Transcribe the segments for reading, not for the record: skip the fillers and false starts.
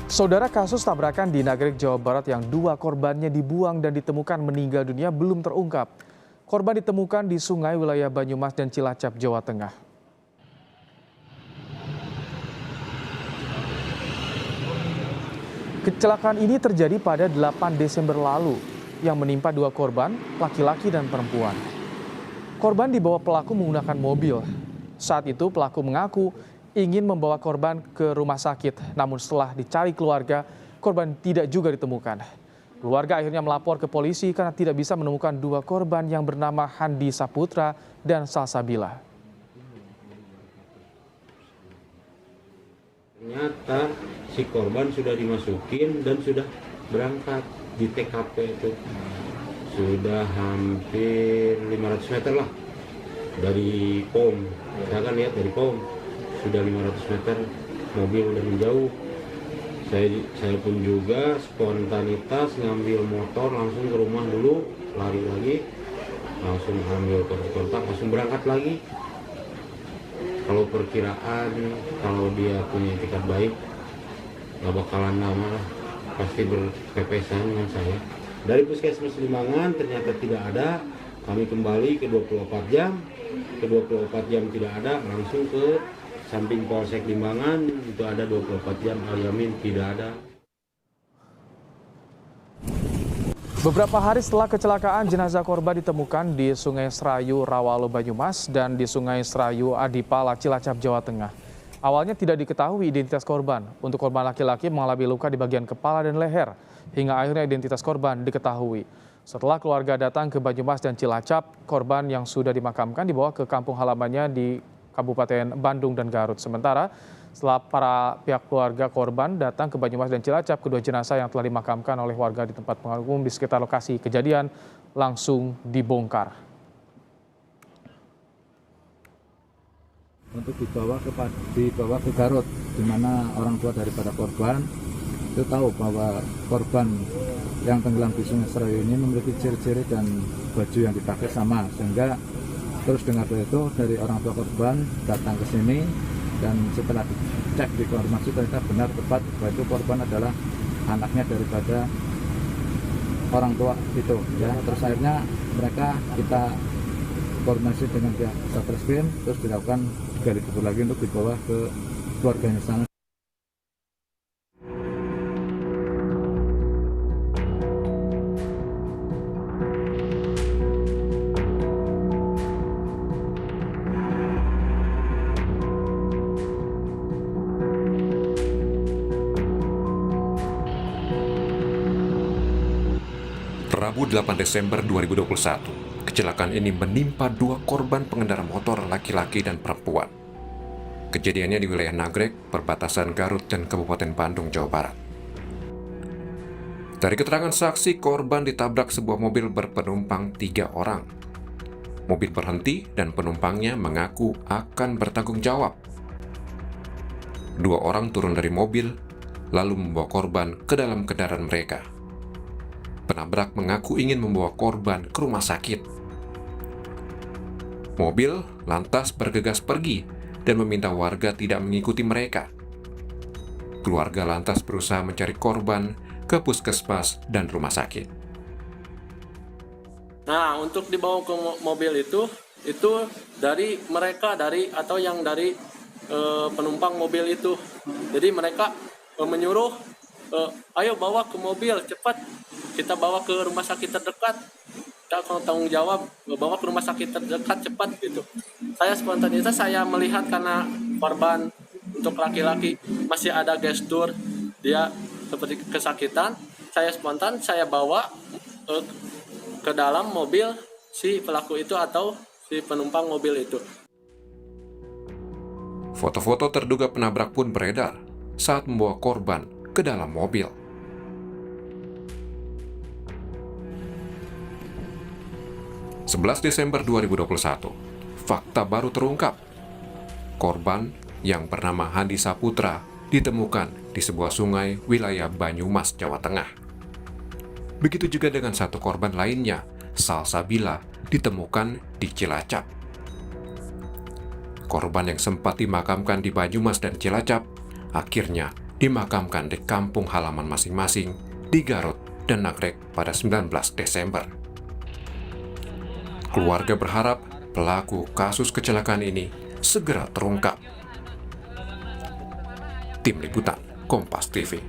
Saudara, kasus tabrakan di Nagreg, Jawa Barat yang dua korbannya dibuang dan ditemukan meninggal dunia belum terungkap. Korban ditemukan di sungai wilayah Banyumas dan Cilacap, Jawa Tengah. Kecelakaan ini terjadi pada 8 Desember lalu yang menimpa dua korban, laki-laki dan perempuan. Korban dibawa pelaku menggunakan mobil. Saat itu pelaku mengaku ingin membawa korban ke rumah sakit, namun setelah dicari keluarga, korban tidak juga ditemukan. Keluarga akhirnya melapor ke polisi karena tidak bisa menemukan dua korban yang bernama Handi Saputra dan Salsabila. Ternyata si korban sudah dimasukin dan sudah berangkat di TKP itu. Sudah hampir 500 meter lah dari POM. Saya kan lihat dari POM sudah 500 meter mobil udah menjauh. Saya pun juga spontanitas ngambil motor langsung ke rumah dulu, lari lagi, langsung ambil kontak, langsung berangkat lagi. Kalau perkiraan, kalau dia punya etikat baik, nggak bakalan lama lah, pasti berpepesan dengan saya. Dari Puskesmas Limbangan ternyata tidak ada, kami kembali ke 24 jam, ke 24 jam tidak ada, langsung ke samping Polsek Limbangan, itu ada 24 jam, Al-Yamin tidak ada. Beberapa hari setelah kecelakaan, jenazah korban ditemukan di Sungai Serayu, Rawalo, Banyumas dan di Sungai Serayu, Adipala, Cilacap, Jawa Tengah. Awalnya tidak diketahui identitas korban. Untuk korban laki-laki mengalami luka di bagian kepala dan leher, hingga akhirnya identitas korban diketahui. Setelah keluarga datang ke Banyumas dan Cilacap, korban yang sudah dimakamkan dibawa ke kampung halamannya di Kabupaten Bandung dan Garut. Sementara setelah para pihak keluarga korban datang ke Banyumas dan Cilacap, kedua jenazah yang telah dimakamkan oleh warga di tempat pemakaman umum di sekitar lokasi kejadian langsung dibongkar. Untuk dibawa ke Garut, di mana orang tua daripada korban itu tahu bahwa korban yang tenggelam di Sungai Serayu ini memiliki ciri-ciri dan baju yang dipakai sama, sehingga terus dengar itu dari orang tua korban datang ke sini. Dan setelah dicek di konfirmasi ternyata benar tepat bahwa itu korban adalah anaknya daripada orang tua itu ya. Terus akhirnya kita koordinasi dengan pihak Satreskrim, terus dilakukan gali kubur lagi untuk dibawa ke keluarganya sana. Rabu 8 Desember 2021, kecelakaan ini menimpa dua korban pengendara motor laki-laki dan perempuan. Kejadiannya di wilayah Nagreg, perbatasan Garut dan Kabupaten Bandung, Jawa Barat. Dari keterangan saksi, korban ditabrak sebuah mobil berpenumpang 3 orang. Mobil berhenti dan penumpangnya mengaku akan bertanggung jawab. 2 orang turun dari mobil, lalu membawa korban ke dalam kendaraan mereka. Penabrak mengaku ingin membawa korban ke rumah sakit. Mobil lantas bergegas pergi dan meminta warga tidak mengikuti mereka. Keluarga lantas berusaha mencari korban ke puskesmas dan rumah sakit. Nah, untuk dibawa ke mobil itu dari mereka dari penumpang mobil itu. Jadi mereka menyuruh, ayo bawa ke mobil cepat. Kita bawa ke rumah sakit terdekat, kita akan tanggung jawab, bawa ke rumah sakit terdekat cepat gitu. Saya spontanitas, saya melihat karena korban untuk laki-laki masih ada gestur dia seperti kesakitan, saya spontan saya bawa ke dalam mobil si pelaku itu atau si penumpang mobil itu. Foto-foto terduga penabrak pun beredar saat membawa korban ke dalam mobil. 11 Desember 2021, fakta baru terungkap. Korban yang bernama Handi Saputra ditemukan di sebuah sungai wilayah Banyumas, Jawa Tengah. Begitu juga dengan satu korban lainnya, Salsabila, ditemukan di Cilacap. Korban yang sempat dimakamkan di Banyumas dan Cilacap akhirnya dimakamkan di kampung halaman masing-masing di Garut dan Nagreg pada 19 Desember. Keluarga berharap pelaku kasus kecelakaan ini segera terungkap. Tim Liputan Kompas TV.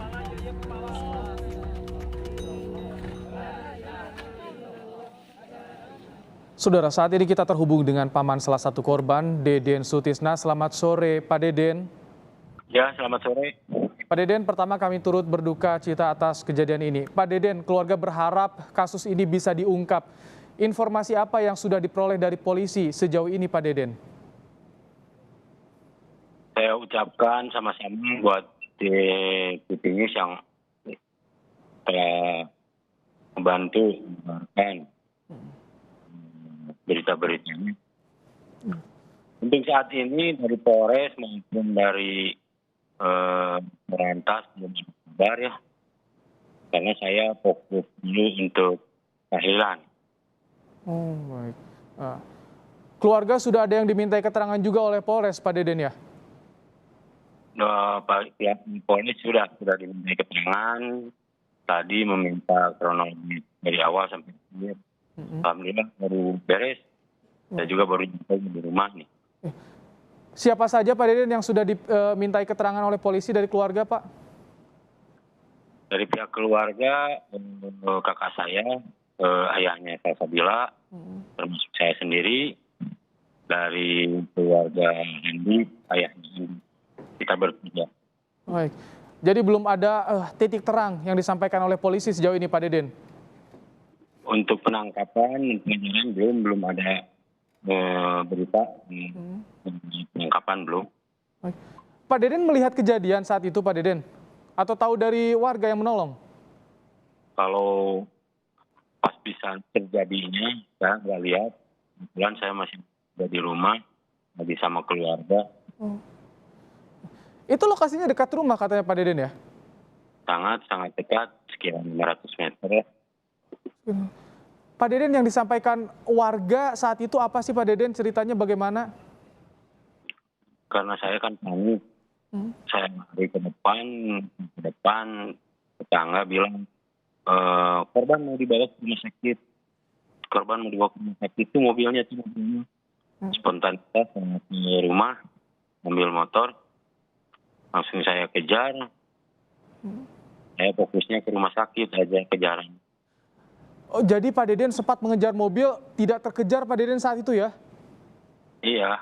Saudara, saat ini kita terhubung dengan paman salah satu korban, Deden Sutisna. Selamat sore, Pak Deden. Ya, selamat sore. Pak Deden, pertama kami turut berduka cita atas kejadian ini. Pak Deden, keluarga berharap kasus ini bisa diungkap. Informasi apa yang sudah diperoleh dari polisi sejauh ini, Pak Deden? Saya ucapkan sama-sama buat TV News yang telah membantu menyebarkan berita-beritanya. Untuk saat ini dari Polres maupun dari Berantas belum ada kabar ya, karena saya fokus dulu untuk tahlilan. Oh, baik. Keluarga sudah ada yang dimintai keterangan juga oleh Polres, Pak Deden ya? Pihak Polres sudah diminta keterangan, tadi meminta kronologi dari awal sampai akhir. Alhamdulillah baru beres. Saya juga baru sampai di rumah nih. Siapa saja, Pak Deden, yang sudah dimintai keterangan oleh polisi dari keluarga, Pak? Dari pihak keluarga, kakak saya, ayahnya Salsabila, termasuk saya sendiri, dari keluarga Andi, ayahnya Andi. Kita bertiga. Baik. Jadi belum ada titik terang yang disampaikan oleh polisi sejauh ini, Pak Deden? Untuk penangkapan, penyidikan belum ada berita. Penangkapan belum. Baik. Pak Deden melihat kejadian saat itu, Pak Deden? Atau tahu dari warga yang menolong? Kalau pas bisa terjadinya, saya nggak lihat. Kebetulan saya masih ada di rumah, lagi sama keluarga. Itu lokasinya dekat rumah katanya, Pak Deden ya? Sangat dekat, sekitar 500 meter. Pak Deden, yang disampaikan warga saat itu apa sih, Pak Deden? Ceritanya bagaimana? Karena saya kan panik. Saya lari ke depan, tetangga bilang, korban mau dibawa ke rumah sakit. Korban mau dibawa ke rumah sakit, itu mobilnya. Spontanitas saya ke rumah, ambil motor, langsung saya kejar. Saya fokusnya ke rumah sakit aja, kejaran. Oh, jadi Pak Deden sempat mengejar mobil, tidak terkejar Pak Deden saat itu ya? Iya.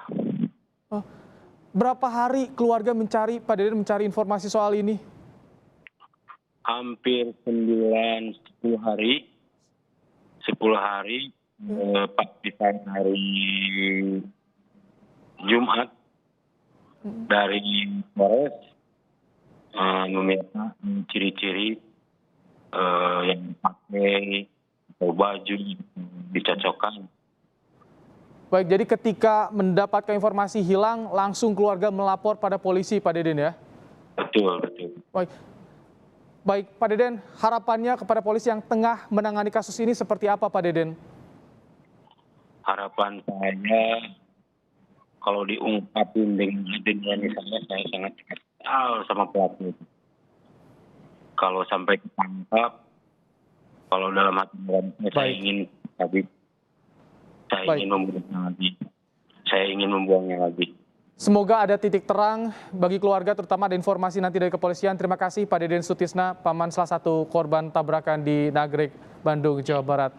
Berapa hari keluarga mencari, Pak Deden mencari informasi soal ini? Hampir 9-10 hari. 10 hari, pas kita hari Jumat, dari Polres meminta ciri-ciri yang dipakai atau baju dicocokkan. Baik, jadi ketika mendapatkan informasi hilang, langsung keluarga melapor pada polisi, Pak Deden ya? Betul. Baik, Pak Deden, harapannya kepada polisi yang tengah menangani kasus ini seperti apa, Pak Deden? Harapan saya, kalau diungkapin dengan misalnya, saya sangat kesal sama pelaku itu. Kalau sampai ketangkap, kalau dalam hati saya ingin membuangnya lagi. Semoga ada titik terang bagi keluarga, terutama ada informasi nanti dari kepolisian. Terima kasih Pak Deden Sutisna, paman salah satu korban tabrakan di Nagreg, Bandung, Jawa Barat.